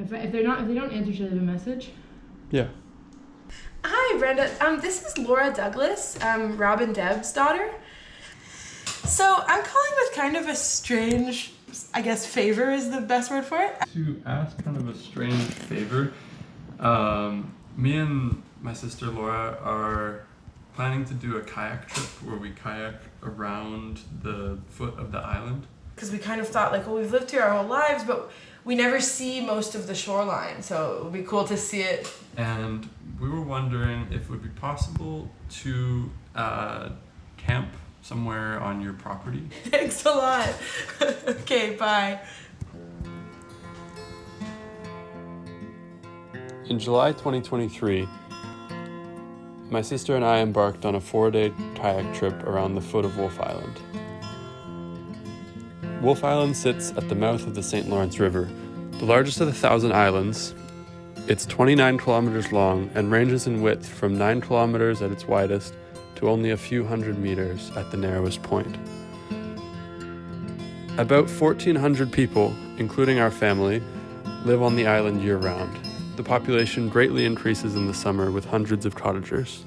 If they don't answer, should I leave a message? Yeah. Hi, Brenda. This is Laura Douglas, Rob and Deb's daughter. So I'm calling with kind of a strange, I guess favor is the best word for it. To ask kind of a strange favor, me and my sister Laura are planning to do a kayak trip where we kayak around the foot of the island. Because we kind of thought like, well, we've lived here our whole lives, but we never see most of the shoreline, so it would be cool to see it. And we were wondering if it would be possible to camp somewhere on your property. Thanks a lot. Okay, bye. In July 2023, my sister and I embarked on a 4-day kayak trip around the foot of Wolfe Island. Wolfe Island sits at the mouth of the St. Lawrence River, the largest of the Thousand Islands. It's 29 kilometers long and ranges in width from 9 kilometers at its widest to only a few hundred meters at the narrowest point. About 1,400 people, including our family, live on the island year-round. The population greatly increases in the summer with hundreds of cottagers.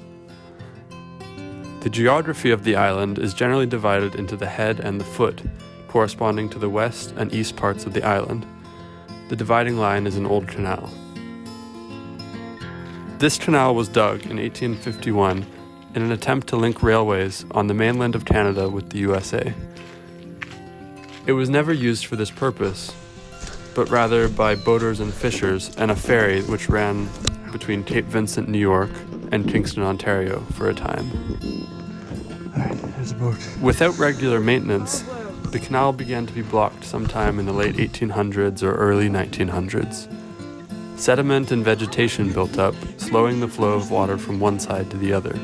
The geography of the island is generally divided into the head and the foot, corresponding to the west and east parts of the island. The dividing line is an old canal. This canal was dug in 1851 in an attempt to link railways on the mainland of Canada with the USA. It was never used for this purpose, but rather by boaters and fishers and a ferry which ran between Cape Vincent, New York, and Kingston, Ontario for a time. Alright, there's a boat. Without regular maintenance, the canal began to be blocked sometime in the late 1800s or early 1900s. Sediment and vegetation built up, slowing the flow of water from one side to the other.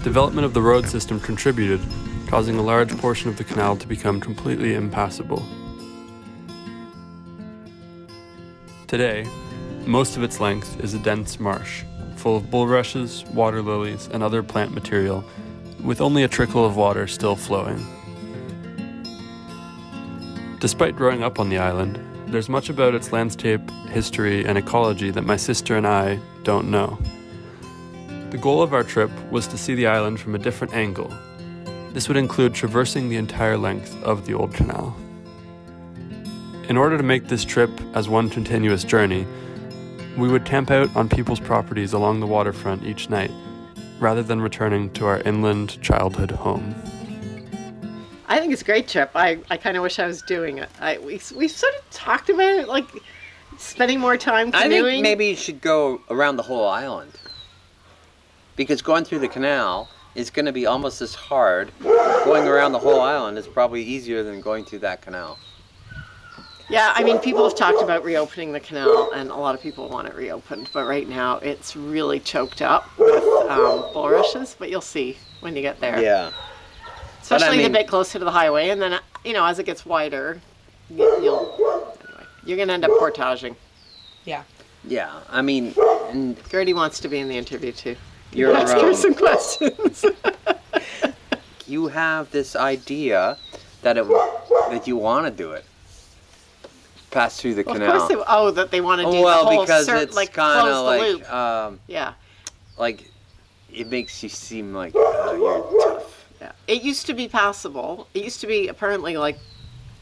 Development of the road system contributed, causing a large portion of the canal to become completely impassable. Today, most of its length is a dense marsh, full of bulrushes, water lilies, and other plant material, with only a trickle of water still flowing. Despite growing up on the island, there's much about its landscape, history, and ecology that my sister and I don't know. The goal of our trip was to see the island from a different angle. This would include traversing the entire length of the old canal. In order to make this trip as one continuous journey, we would camp out on people's properties along the waterfront each night, rather than returning to our inland childhood home. I think it's a great trip. I kind of wish I was doing it. We sort of talked about it, like spending more time canoeing. I think maybe you should go around the whole island. Because going through the canal is going to be almost as hard. Going around the whole island is probably easier than going through that canal. Yeah, I mean, people have talked about reopening the canal, and a lot of people want it reopened. But right now, it's really choked up with bulrushes. But you'll see when you get there. Yeah. Especially the bit closer to the highway, and then as it gets wider, you're gonna end up portaging. Yeah. Yeah, I mean, and Gertie wants to be in the interview too. You're ask her some questions. You have this idea that you want to do it. Pass through the canal. Of course that they want to do the whole because it's like kind close of the like loop. Yeah. Like it makes you seem like you're tough. Yeah. It used to be passable. It used to be apparently like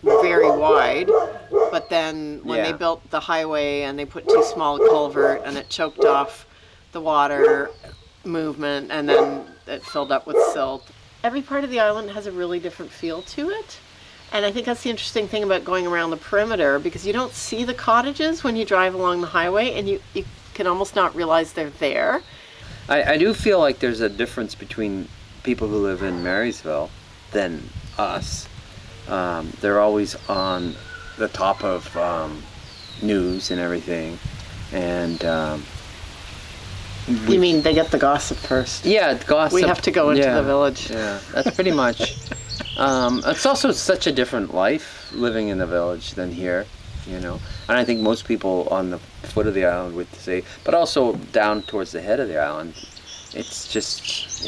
very wide, but then when they built the highway and they put too small a culvert and it choked off the water movement, and then it filled up with silt. Every part of the island has a really different feel to it. And I think that's the interesting thing about going around the perimeter, because you don't see the cottages when you drive along the highway, and you can almost not realize they're there. I do feel like there's a difference between people who live in Marysville than us. They're always on the top of news and everything, and you mean they get the gossip first? Yeah, gossip. We have to go into the village. Yeah, that's pretty much. It's also such a different life living in the village than here, And I think most people on the foot of the island would say, but also down towards the head of the island, it's just,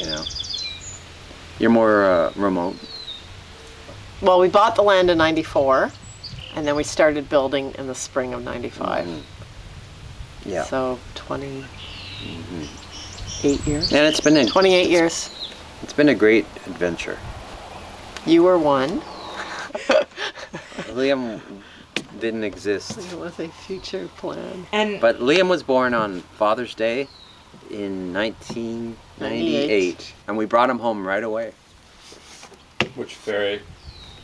you're more remote. Well, we bought the land in '94, And then we started building in the spring of 95. Yeah. So 28 years. And it's been 28 years. It's been a great adventure. You were one. Liam didn't exist. It was a future plan. But Liam was born on Father's Day in 1998. And we brought him home right away. Which ferry?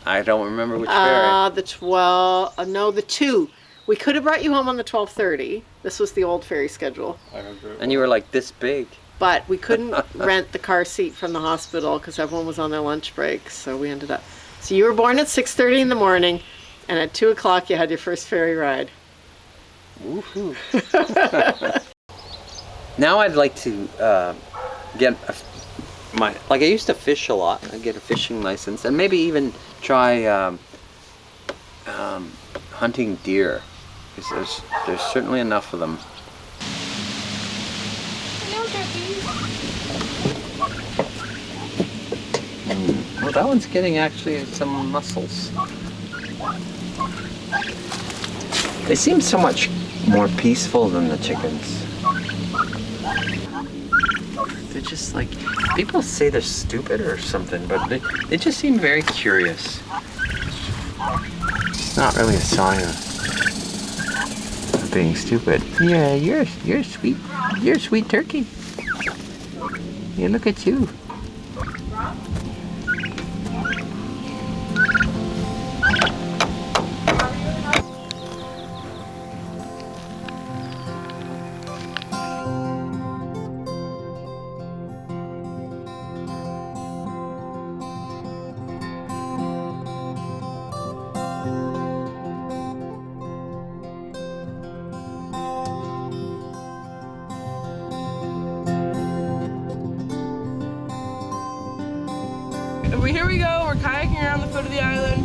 I don't remember which ferry. The 2. We could have brought you home on the 12:30. This was the old ferry schedule. I remember. And you were like this big. But we couldn't rent the car seat from the hospital because everyone was on their lunch break. So we ended up. So you were born at 6:30 in the morning, and at 2 o'clock you had your first ferry ride. Woohoo! Now I'd like to get I used to fish a lot. I'd get a fishing license and maybe even try hunting deer, because there's certainly enough of them. Well, that one's getting actually some mussels. They seem so much more peaceful than the chickens. They're just like, people say they're stupid or something, but they just seem very curious. It's not really a sign of being stupid. Yeah, you're sweet. You're a sweet turkey. Yeah, look at you. Here we go, we're kayaking around the foot of the island,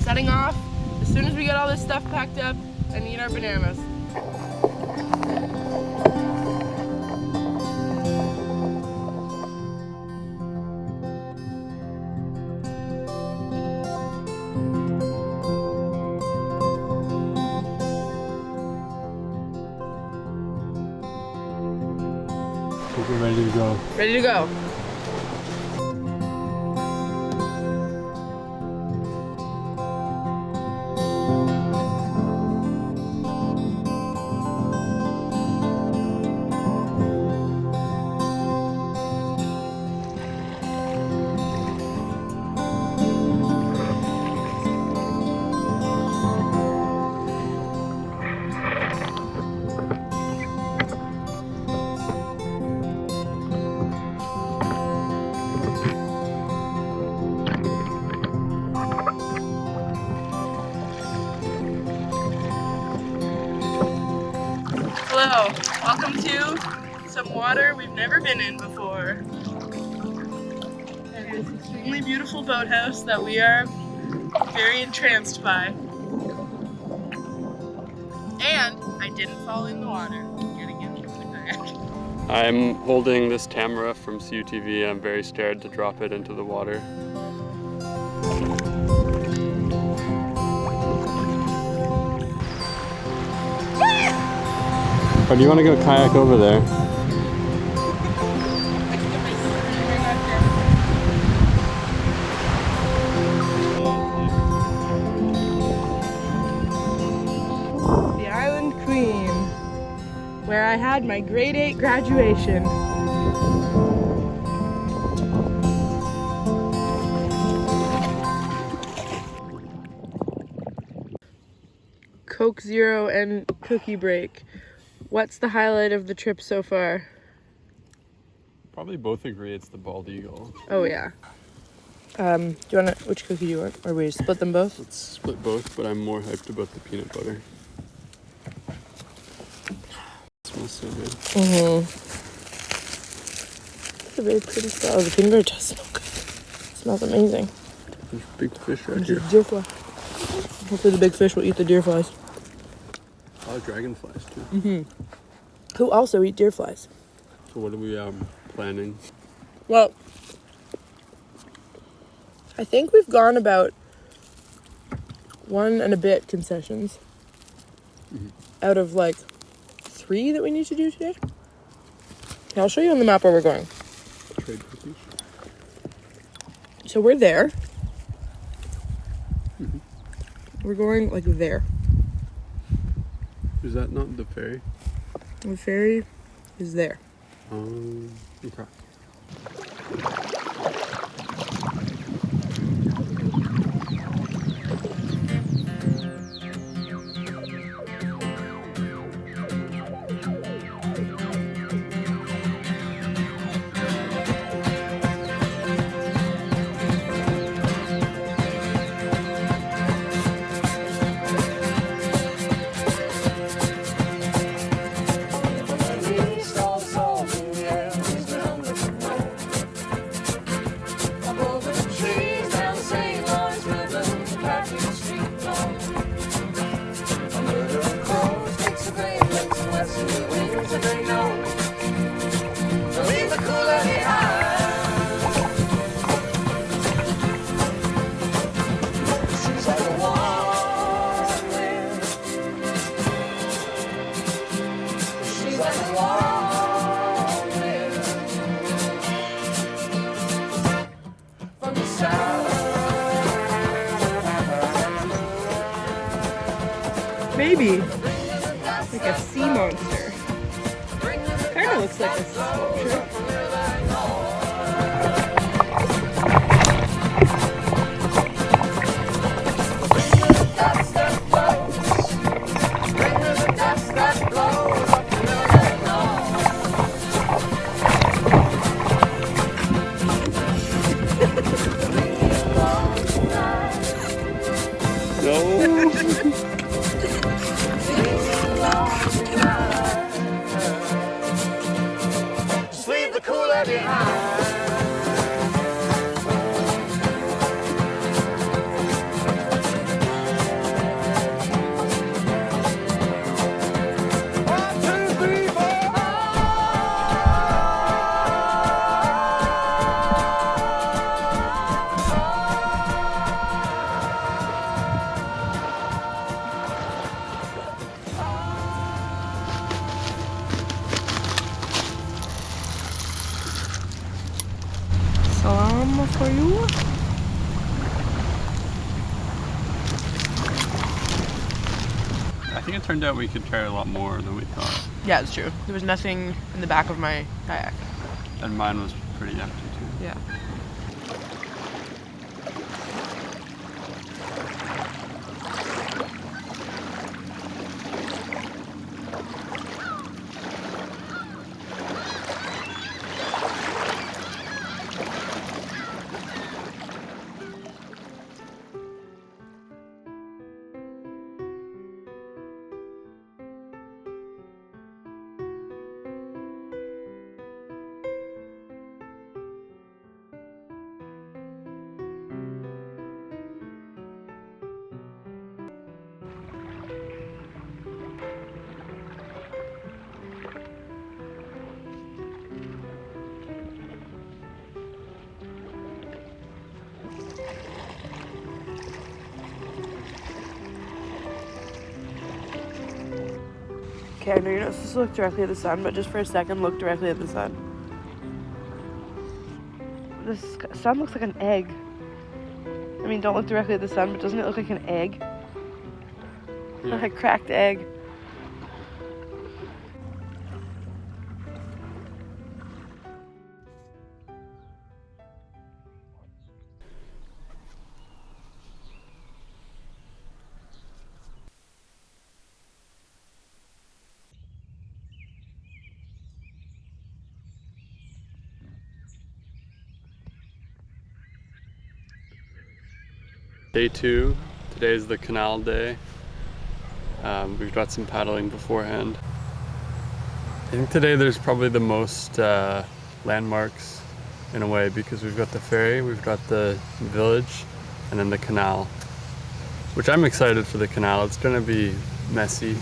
setting off as soon as we get all this stuff packed up and eat our bananas. We're ready to go. Ready to go. Hello, welcome to some water we've never been in before. And this extremely beautiful boathouse that we are very entranced by. And I didn't fall in the water getting into the kayak. I'm holding this camera from CUTV. I'm very scared to drop it into the water. Or do you want to go kayak over there? The Island Queen, where I had my grade 8 graduation. Coke Zero and cookie break. What's the highlight of the trip so far? Probably both agree it's the bald eagle. Oh yeah. Do you want to, which cookie do you want? Or we split them both? Let's split both, but I'm more hyped about the peanut butter. It smells so good. It's a very pretty style. The peanut butter does smell good. It smells amazing. There's big fish right There's here. a deer fly. Hopefully the big fish will eat the deer flies. A lot of dragonflies too. Who also eat deer flies? So what are we planning? Well, I think we've gone about 1 and a bit concessions out of like 3 that we need to do today. Okay, I'll show you on the map where we're going. Trade cookies. So we're there. We're going like there. Is that not the ferry? The ferry is there. Okay. Maybe like a sea monster. Kind of looks like a sculpture. Salam for you. I think it turned out we could carry a lot more than we thought. Yeah, it's true. There was nothing in the back of my kayak. And mine was pretty empty too. Yeah. Okay, I know you're not supposed to look directly at the sun, but just for a second, look directly at the sun. The sun looks like an egg. I mean, don't look directly at the sun, but doesn't it look like an egg? Yeah. Like a cracked egg. Day 2. Today is the canal day. We've got some paddling beforehand. I think today there's probably the most landmarks in a way, because we've got the ferry, we've got the village, and then the canal. Which I'm excited for the canal. It's gonna be messy.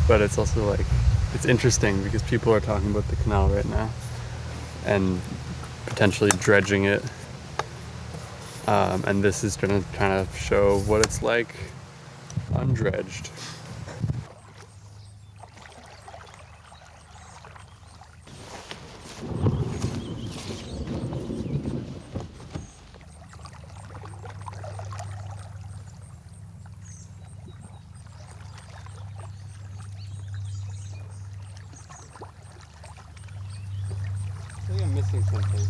But it's also like, it's interesting because people are talking about the canal right now and potentially dredging it. And this is going to kind of show what it's like undredged. I think I'm missing something.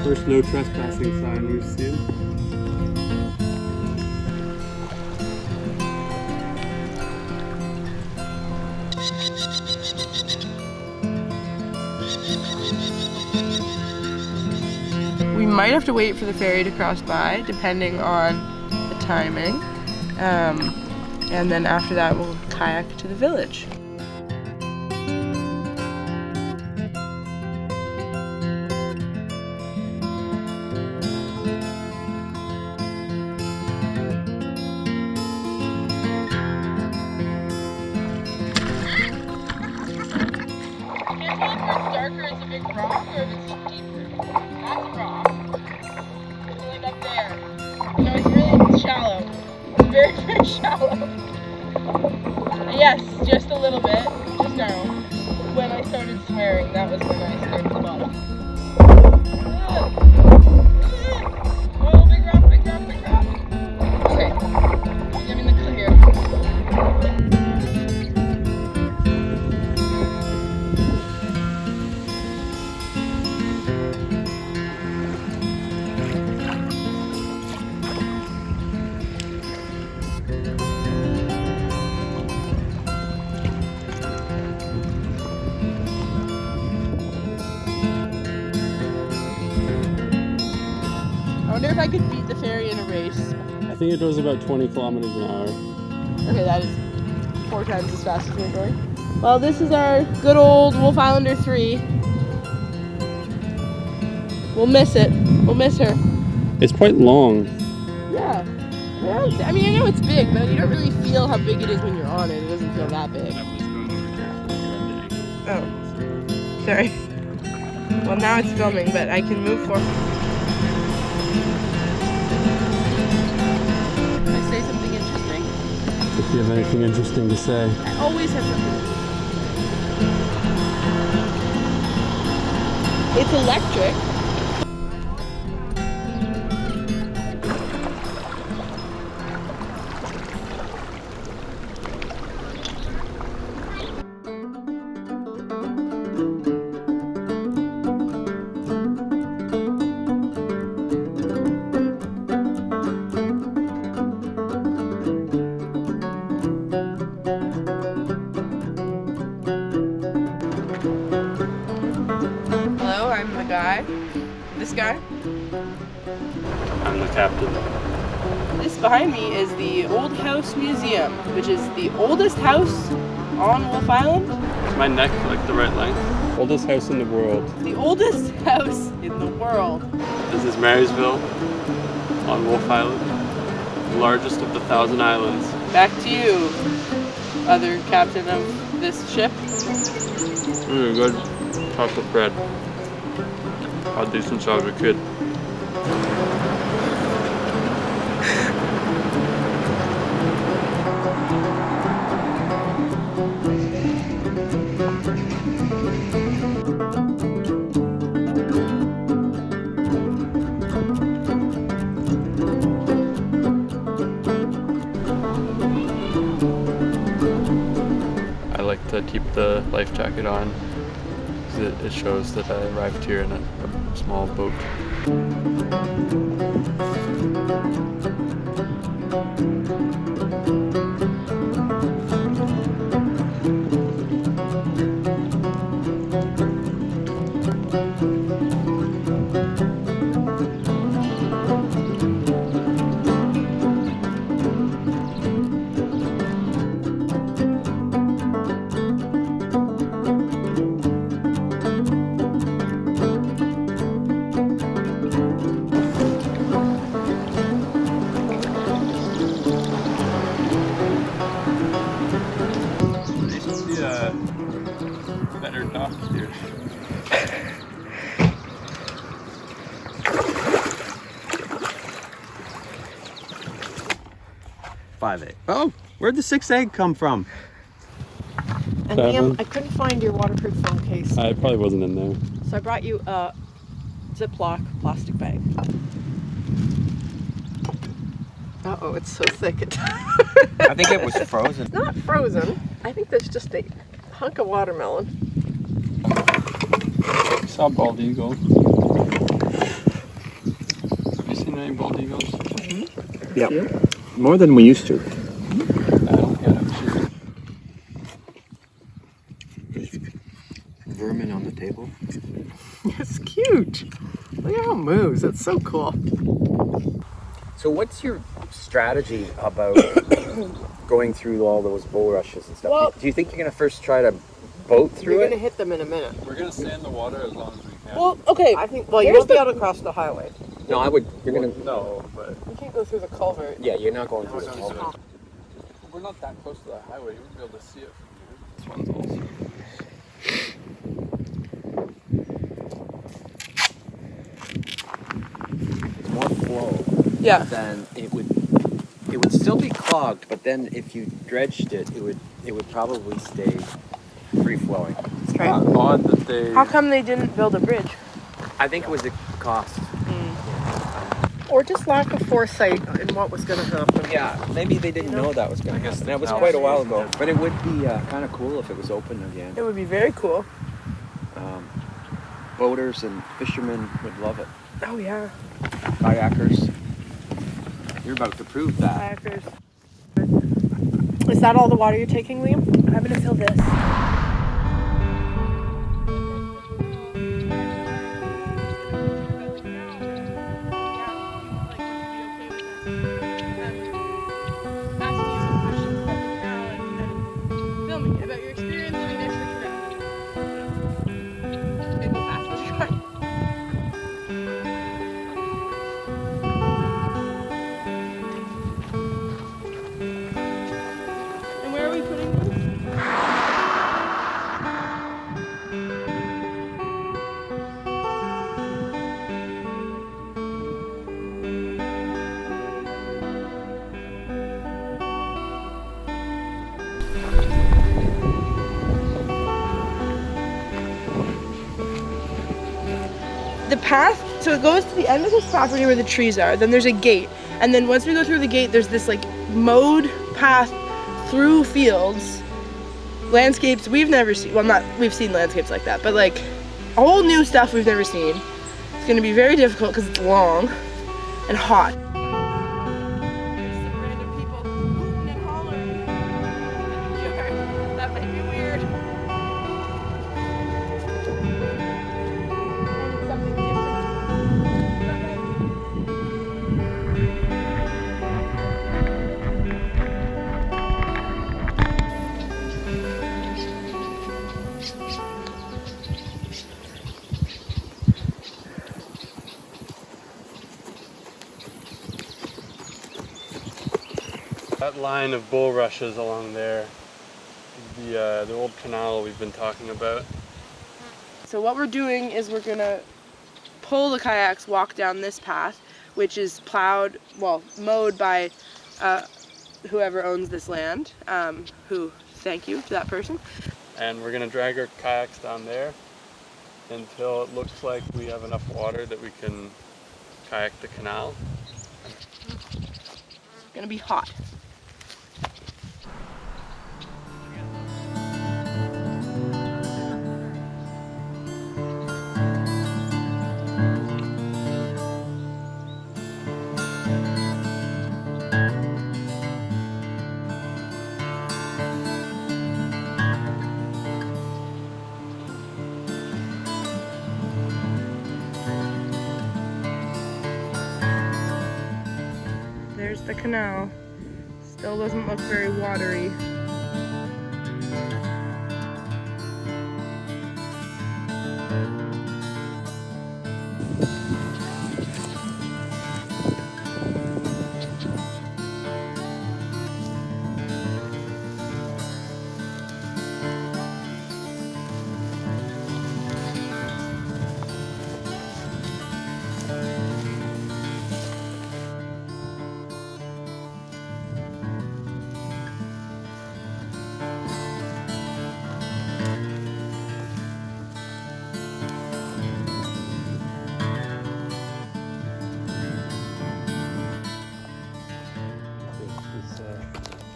First no trespassing sign we've seen. We might have to wait for the ferry to cross by, depending on the timing. And then after that, we'll kayak to the village. Darker is a big rock, or if it's deeper? That's a rock. It's like up there. No, it's really shallow. It's very, very shallow. Yes, just a little bit. Just now. When I started swearing, that was when I scraped the bottom. Oh, big rock, big rock, big rock. Okay. Give me the clear. I wonder if I could beat the ferry in a race. I think it goes about 20 kilometers an hour. Okay, that is 4 times as fast as we're going. Well, this is our good old Wolfe Islander 3. We'll miss it. We'll miss her. It's quite long. Yeah. Yeah. I mean, I know it's big, but you don't really feel how big it is when you're on it. It doesn't feel that big. Oh. Sorry. Well, now it's filming, but I can move forward. Can I say something interesting? If you have anything interesting to say. I always have something. It's electric. Guy. This guy. I'm the captain. This behind me is the Old House Museum, which is the oldest house on Wolfe Island. Is my neck like the right length? Oldest house in the world. The oldest house in the world. This is Marysville on Wolfe Island, the largest of the 1,000 islands. Back to you, other captain of this ship. Really good chocolate bread. How decent as a kid. I like to keep the life jacket on because it shows that I arrived here in a small boat. 5 egg. Oh, where'd the 6 egg come from? And Liam, I couldn't find your waterproof phone case. It probably wasn't in there. So I brought you a Ziploc plastic bag. Uh-oh, it's so thick. I think it was frozen. It's not frozen. I think there's just a hunk of watermelon. I saw bald eagle. Have you seen any bald eagles? Mm-hmm. Yeah, more than we used to. I don't get it. Vermin on the table. It's cute. Look at how it moves. It's so cool. So what's your strategy about going through all those bulrushes and stuff? Well, do you think you're going to first try to boat through You're it? going to hit them in a minute. We're gonna stay in the water as long as we can. Well, okay. I think. Well, you won't be able to cross the highway. No, I would. You're going to. No, but You can't go through the culvert. Yeah, you're not going through the culvert. we're not that close to the highway. You wouldn't be able to see it from here. This one's also. It's more flow. Yeah. Then it would still be clogged, but then if you dredged it, it would probably stay free flowing. Let's try it. Odd that they. How come they didn't build a bridge? I think it was a cost. Or just lack of foresight in what was going to happen. Yeah, maybe they didn't know that was going to happen. That was quite a while ago. But it would be kind of cool if it was open again. It would be very cool. Boaters and fishermen would love it. Oh yeah, Kayakers. You're about to prove that. kayakers. Is that all the water you're taking, Liam? I'm gonna fill this. And where are we putting them? The path, so it goes to the end of this property where the trees are, then there's a gate, and then once we go through the gate there's this like mowed path through fields, landscapes we've never seen. Well, not we've seen landscapes like that, but like all new stuff we've never seen. It's gonna be very difficult because it's long and hot. There's some random people hooting and hollering. That might be weird. And it's something different. That line of bulrushes along there, the old canal we've been talking about. So what we're doing is we're gonna pull the kayaks, walk down this path, which is plowed, well, mowed by whoever owns this land, who, thank you to that person. And we're gonna drag our kayaks down there until it looks like we have enough water that we can kayak the canal. It's gonna be hot. There's the canal. Still doesn't look very watery.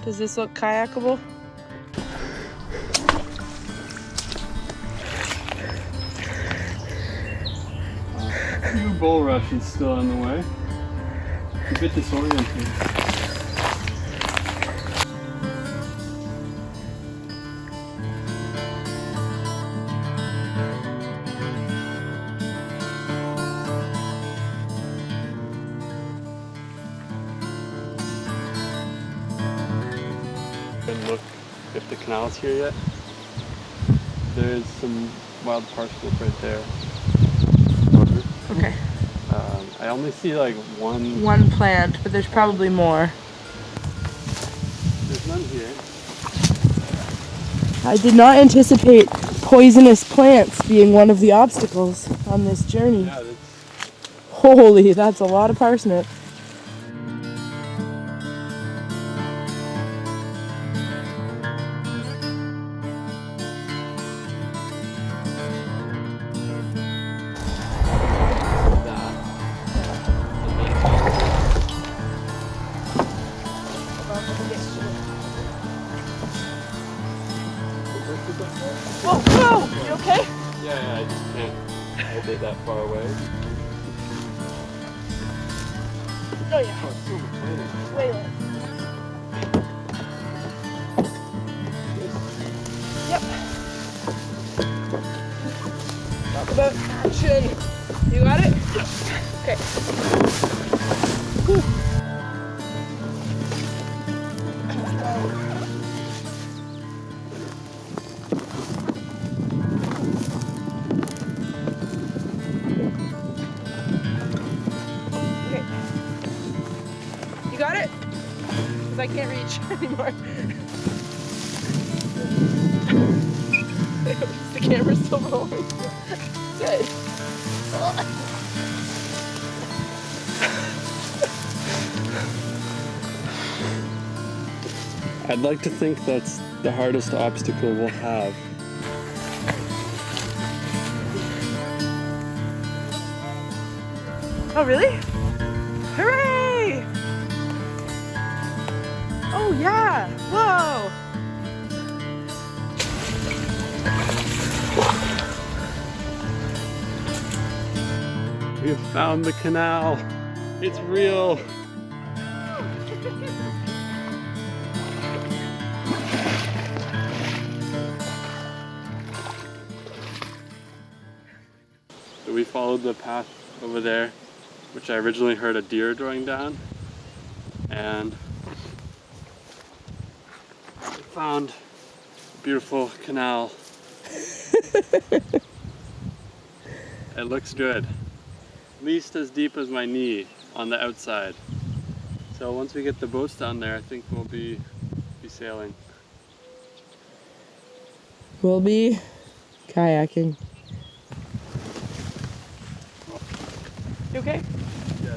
Does this look kayakable? The bull rush is still on the way. It's a bit disorienting. And look if the canal's here yet. There's some wild parsley right there. Okay. I only see like one. One plant, but there's probably more. There's none here. I did not anticipate poisonous plants being one of the obstacles on this journey. Yeah, Holy, that's a lot of parsnip. Whoa, whoa! You okay? yeah, I just can't hold it that far away. Oh yeah. Oh, it's so much Way less. Yep. Talk about action. You got it? Okay. Whew. You got it? Because I can't reach anymore. The camera's still rolling. Good. I'd like to think that's the hardest obstacle we'll have. Oh, really? Hooray! Oh, yeah. Whoa. We have found the canal. It's real. So we followed the path over there, which I originally heard a deer going down, and we found a beautiful canal. It looks good. At least as deep as my knee on the outside. So once we get the boats down there, I think we'll be sailing. We'll be kayaking. You okay? Yeah,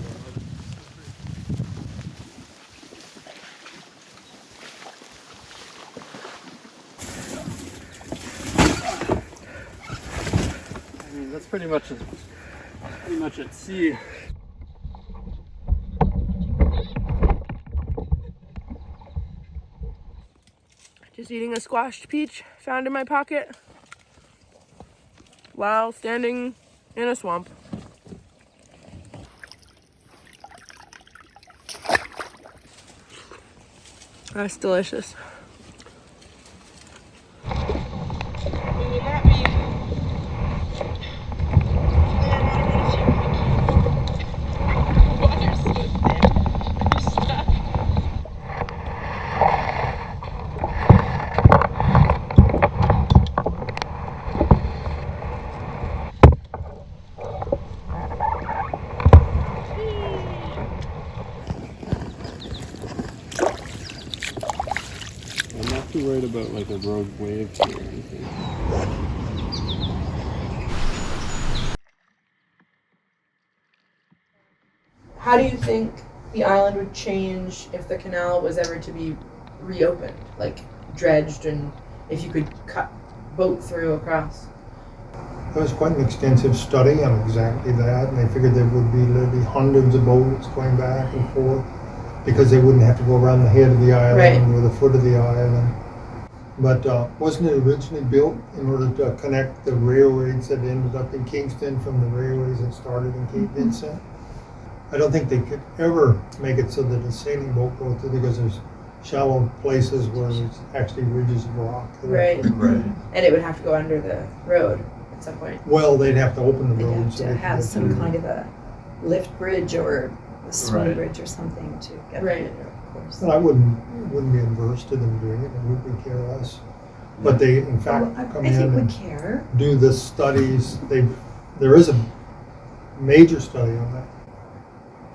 I mean, that's pretty much at sea. Just eating a squashed peach found in my pocket while standing in a swamp. That's delicious. I'm not too worried about like a rogue wave here or anything. How do you think the island would change if the canal was ever to be reopened, like dredged, and if you could cut boat through across? There was quite an extensive study on exactly that, and they figured there would be literally hundreds of boats going back and forth because they wouldn't have to go around the head of the island Right. or the foot of the island. But wasn't it originally built in order to connect the railways that ended up in Kingston from the railways that started in Cape Vincent? I don't think they could ever make it so that a sailing boat goes through because there's shallow places where there's actually ridges of rock. Right. And it would have to go under the road at some point. Well, they'd have to open the They'd road. have so to they have could some kind of a lift bridge or a swing Right. bridge or something to get Right. there, of course. But I wouldn't be adverse to them doing it. It would be careless. But they, in fact, Well, come I in think we and care. do the studies. There is a major study on that.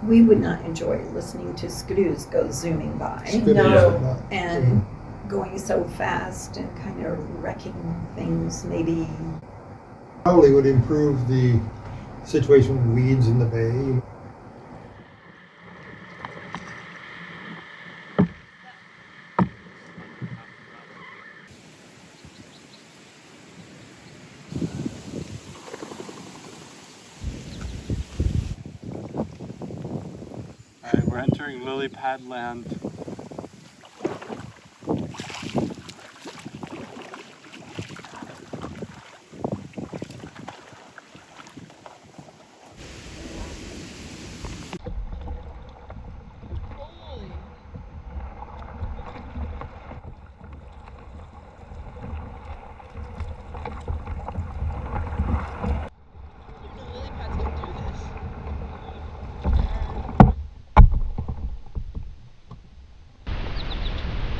We would not enjoy listening to skidoos go zooming by No. and going so fast and kind of wrecking things, maybe. Probably would improve the situation with weeds in the bay. Alright, we're entering lily pad land.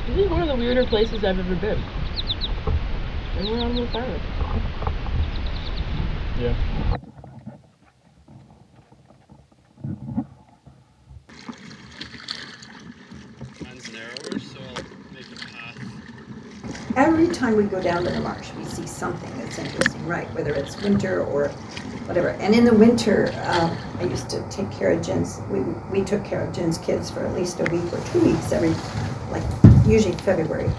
This is one of the weirder places I've ever been. And we're on Wolfe Island. Yeah. Mine's narrower, so I'll make a path. Every time we go down to the marsh, we see something that's interesting, right? Whether it's winter or whatever. And in the winter, I used to take care of Jen's. We took care of Jen's kids for at least a week or 2 weeks usually February.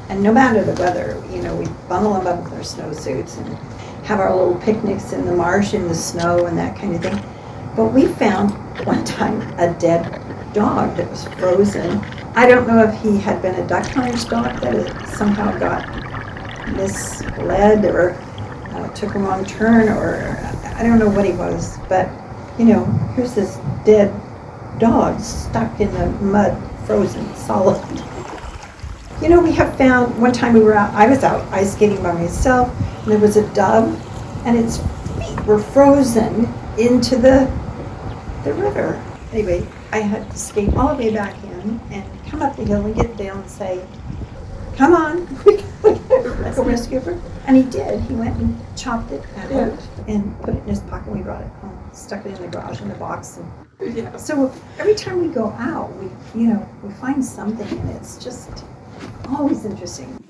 And no matter the weather, we'd bundle them up with our snowsuits and have our little picnics in the marsh in the snow and that kind of thing. But we found one time a dead dog that was frozen. I don't know if he had been a duck hunter's dog that had somehow got misled or took a wrong turn, or I don't know what he was. But, here's this dead dog stuck in the mud, frozen, solid. We have found, one time I was out ice skating by myself, and there was a dove, and its feet were frozen into the river. Anyway, I had to skate all the way back in and come up the hill and get down and say, come on, we gotta go rescue her. And he did. He went and chopped it out and put it in his pocket. We brought it home, stuck it in the garage in a box. And so every time we go out, we find something, and it's just always interesting.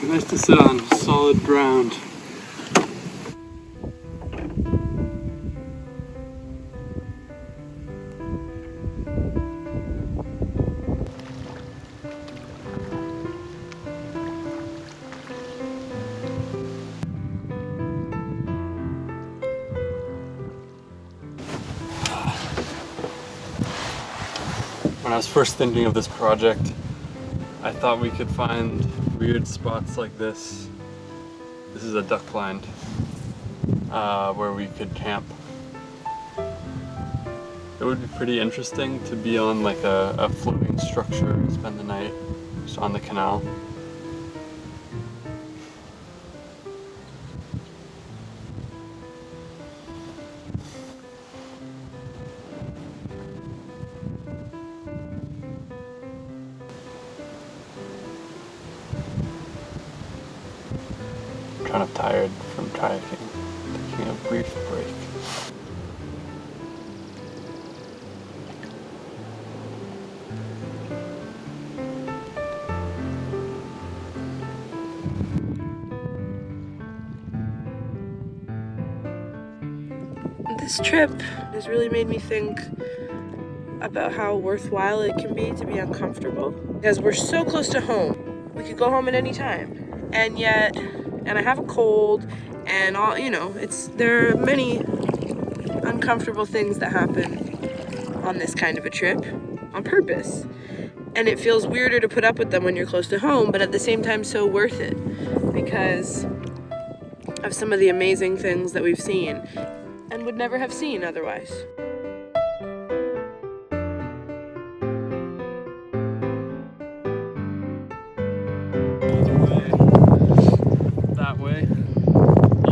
Nice to sit on solid ground. When I was first thinking of this project, I thought we could find weird spots like this. This is a duck blind where we could camp. It would be pretty interesting to be on like a floating structure and spend the night just on the canal. I'm kind of tired from kayaking, taking a brief break. This trip has really made me think about how worthwhile it can be to be uncomfortable, because we're so close to home. we could go home at any time. And yet, and I have a cold, and all, you know, there are many uncomfortable things that happen on this kind of a trip on purpose. And it feels weirder to put up with them when you're close to home, but at the same time so worth it because of some of the amazing things that we've seen and would never have seen otherwise. That way,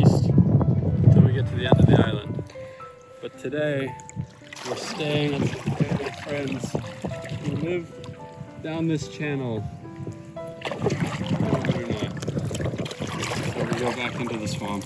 east, until we get to the end of the island. But today, we're staying at some family friends who live down this channel. No, we're not. So we go back into the swamp.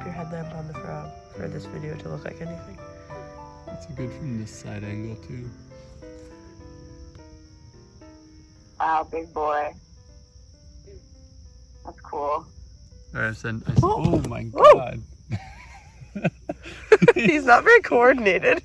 Headlamp on the frog for this video to look like anything. It's good from this side angle too. Wow, big boy. That's cool. Oh my god. He's not very coordinated.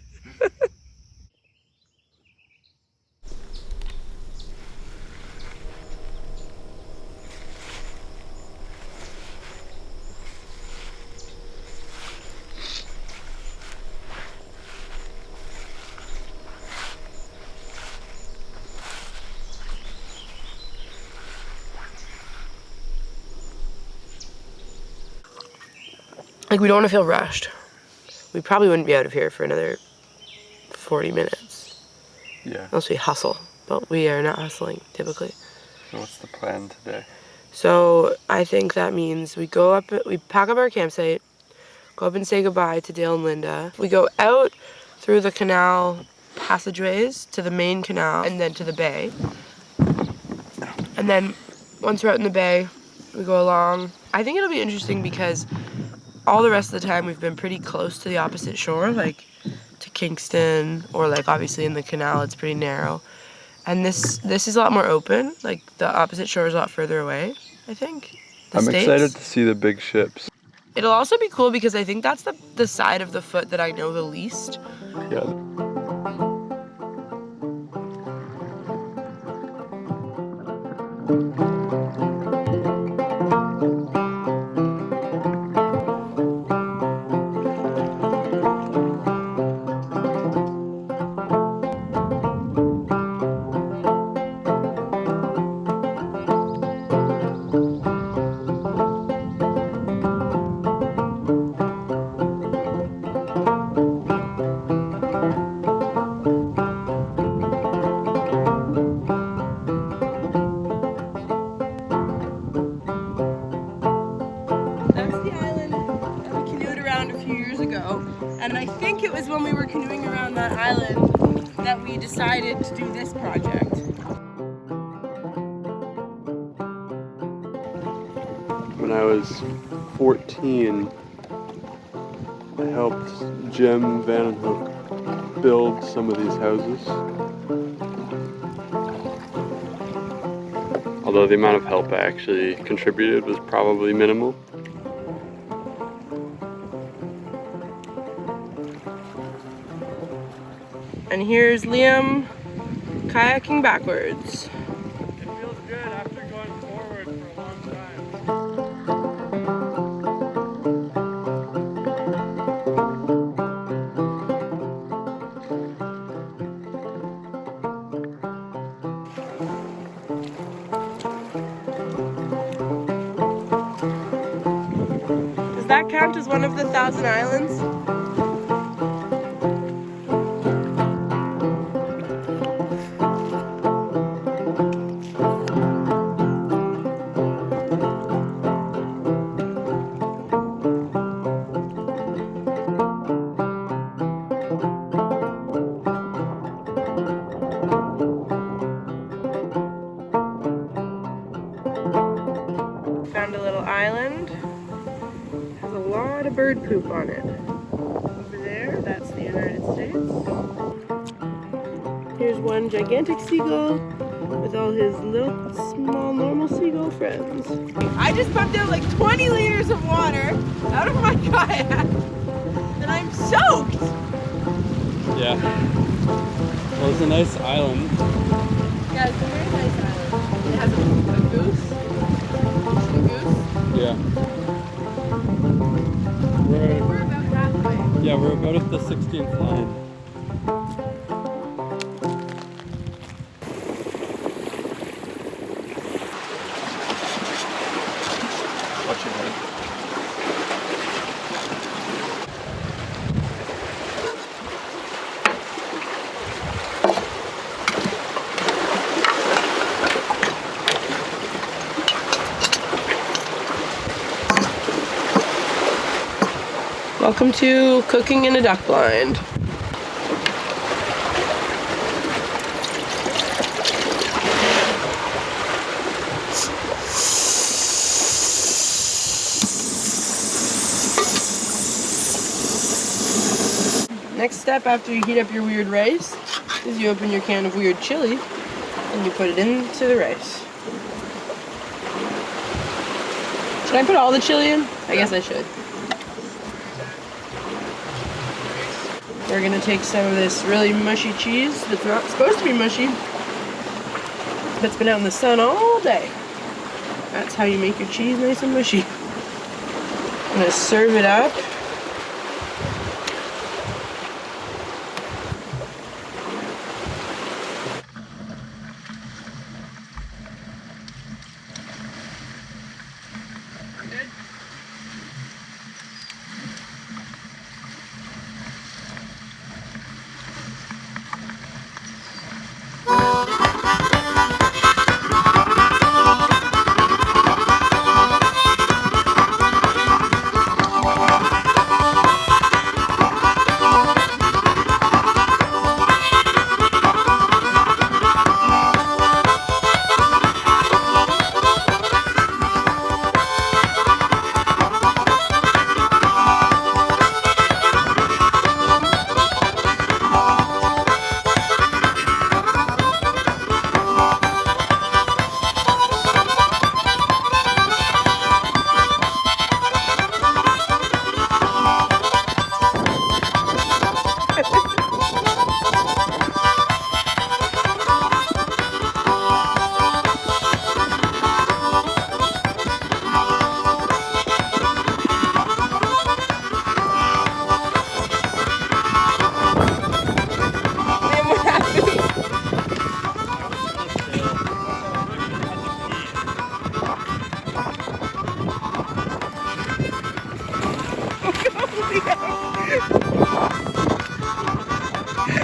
Like, we don't want to feel rushed. We probably wouldn't be out of here for another 40 minutes. Yeah. Unless we hustle, but we are not hustling typically. So what's the plan today? So I think that means we pack up our campsite, go up and say goodbye to Dale and Linda. We go out through the canal passageways to the main canal and then to the bay. And then once we're out in the bay, we go along. I think it'll be interesting because all the rest of the time we've been pretty close to the opposite shore, like to Kingston, or like obviously in the canal it's pretty narrow. And this is a lot more open, like the opposite shore is a lot further away, I think. I'm excited to see the big ships. It'll also be cool because I think that's the side of the foot that I know the least. Yeah. And I think it was when we were canoeing around that island that we decided to do this project. When I was 14, I helped Jim Vandenhoek build some of these houses. Although the amount of help I actually contributed was probably minimal. And here's Liam kayaking backwards. It feels good after going forward for a long time. Does that count as one of the 1,000 islands? Found a little island. It has a lot of bird poop on it. Over there, that's the United States. Here's one gigantic seagull with all his little small normal seagull friends. I just pumped out like 20 liters of water out of my kayak and I'm soaked! Yeah. Well, it's a nice island. Yeah, it's a very nice island. It has a goose. A goose. Yeah. We're about halfway. Yeah, we're about at the 16th line. Watch your head. Welcome to cooking in a duck blind. Next step after you heat up your weird rice is you open your can of weird chili and you put it into the rice. Should I put all the chili in? I guess I should. We're gonna take some of this really mushy cheese that's not supposed to be mushy, that's been out in the sun all day. That's how you make your cheese nice and mushy. I'm gonna serve it up.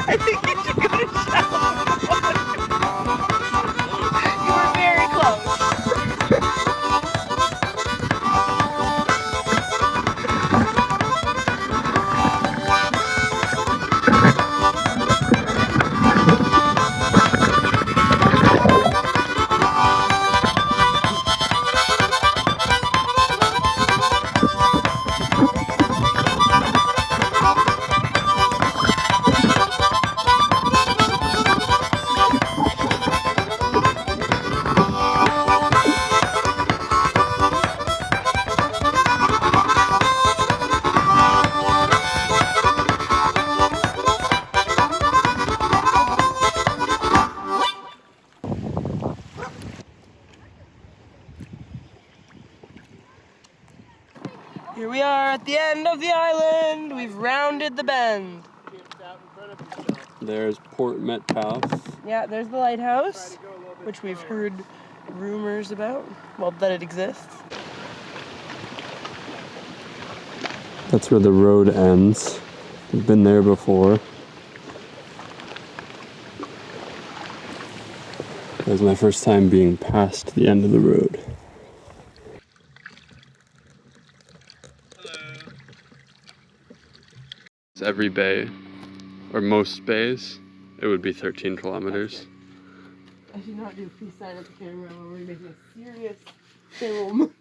I think you should go to shallow water. You were very close. Here we are at the end of the island. We've rounded the bend. There's Port Metcalf. Yeah, there's the lighthouse, which we've heard rumors about. Well, that it exists. That's where the road ends. We've been there before. It was my first time being past the end of the road. Every bay, or most bays, it would be 13 kilometers. I should not do a peace sign at the camera while we're making a serious film.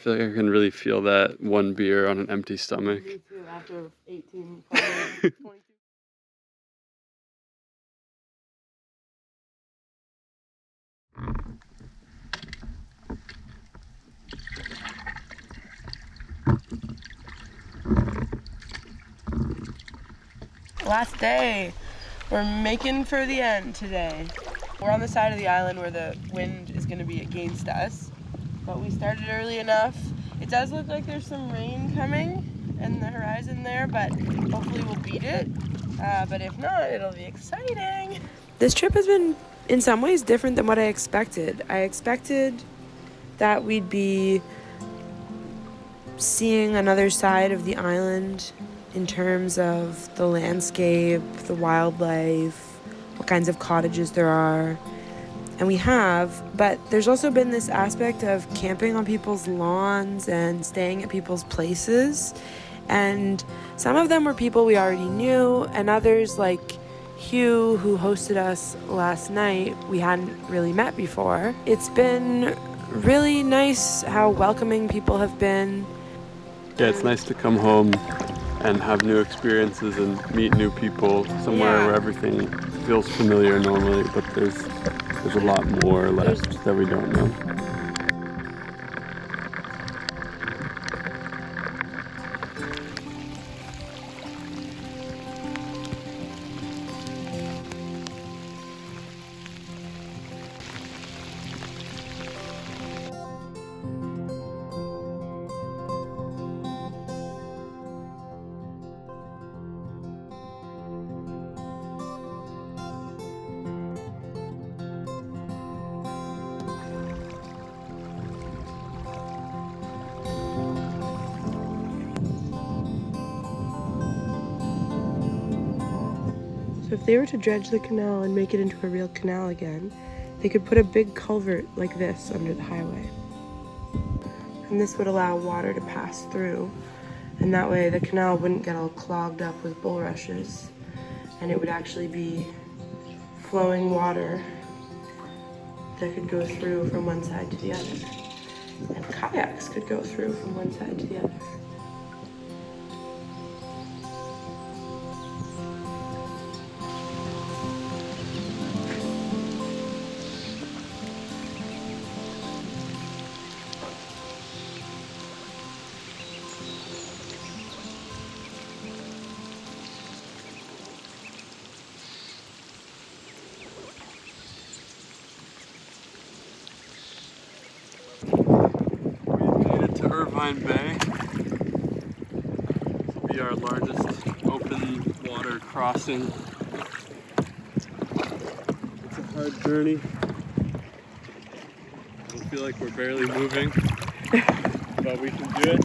feel like I can really feel that one beer on an empty stomach. Me too, after 18, 22. Last day. We're making for the end today. We're on the side of the island where the wind is going to be against us, but we started early enough. It does look like there's some rain coming in the horizon there, but hopefully we'll beat it. But if not, it'll be exciting. This trip has been in some ways different than what I expected. I expected that we'd be seeing another side of the island in terms of the landscape, the wildlife, what kinds of cottages there are. And we have, but there's also been this aspect of camping on people's lawns and staying at people's places. And some of them were people we already knew, and others, like Hugh, who hosted us last night, we hadn't really met before. It's been really nice how welcoming people have been. Yeah, it's nice to come home and have new experiences and meet new people somewhere where everything feels familiar normally, but there's a lot more left that we don't know. So if they were to dredge the canal and make it into a real canal again, they could put a big culvert like this under the highway. And this would allow water to pass through, and that way the canal wouldn't get all clogged up with bulrushes, and it would actually be flowing water that could go through from one side to the other. And kayaks could go through from one side to the other. Irvine Bay. This will be our largest open water crossing. It's a hard journey. I feel like we're barely moving, but we can do it.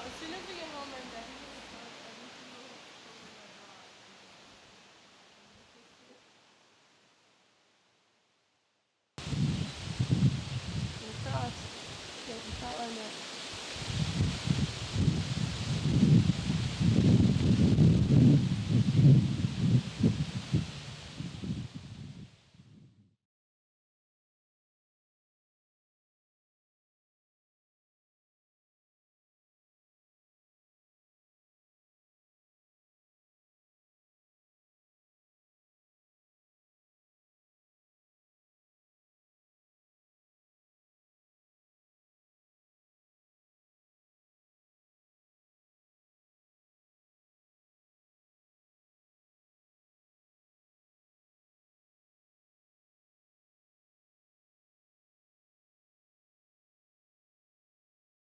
as soon as we get home, I'm definitely